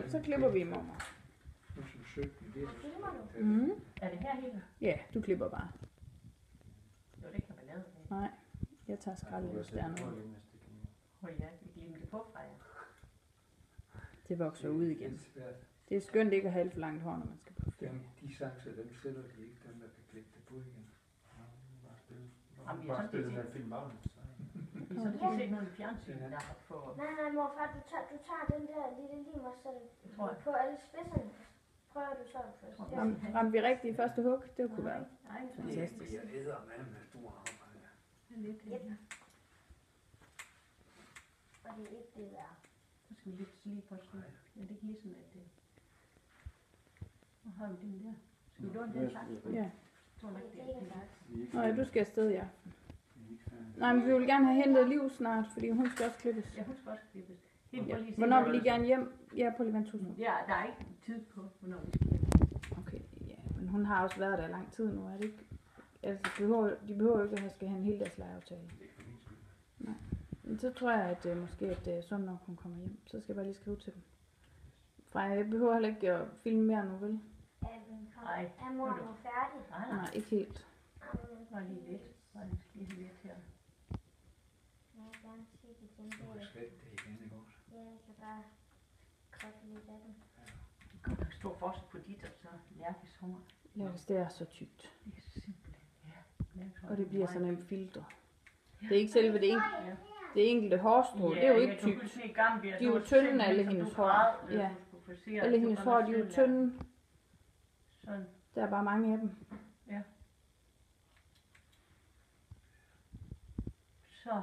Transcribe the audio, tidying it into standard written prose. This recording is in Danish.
så klipper vi i morgen. Er det her helt? Ja, du klipper bare. Jo, det kan man lave. Nej, jeg tager skraldet, hvis der er noget. Ja, vi glemte det på fra jer. Det vokser ud igen. Det er skønt ikke at have alt for langt hår, når man skal på ferie. De sakser, dem sælger de ikke, dem der kan klippe det på igen. Bare spille den her film bare. Vi har sådan set noget i fjernsyn, der har fået... Nej, morfar, du tager den der lille lim og sætter på alle spidserne. Prøver du så først. Ramte vi rigtigt i første hug? Det kunne være fantastisk. Jeg æder med stor arbejde. Lidt. Og det er ikke det der. Så skal vi lige på slå. Ja, det er ikke ligesom at det... Nu har vi den der. Skal vi låne den saks? Ja. Nej, du skal afsted i aften. Nej, men vi vil gerne have hentet Liv snart, fordi hun skal også klippes. Ja, hun skal også klippes. Ja. Hvornår vil I gerne hjem? Ja, på Levantusen. Ja, der er ikke tid på, hvornår vi skal hjem. Okay, ja, men hun har også været der i lang tid nu, er det ikke? Altså, de behøver jo ikke at skal have en hel dags lejeaftale. Nej. Men så tror jeg, at måske at sådan når hun kommer hjem, så skal jeg bare lige skrive til dem. Freja, jeg behøver heller ikke at filme mere nu, vel? Nej. Er mor nu færdig? Nej, ikke helt. Bare lige lidt. Bare lige lidt her. Jeg vil gerne se det igen. Så er det slet det igen, ikke også? Ja, jeg kan bare kroppe lidt af den. Det kommer der stor forskel på dit og så Lærkes hunger. Lærkes, det er så tykt. Det er simpelthen, ja. Og det bliver sådan en filter. Det er ikke selve det enkelte hårstrå, det er jo ikke tykt. De er jo tynde, alle hendes hår. Ja. Alle hendes hår, de er jo tynde. Sådan. Der er bare mange af dem. Ja. Så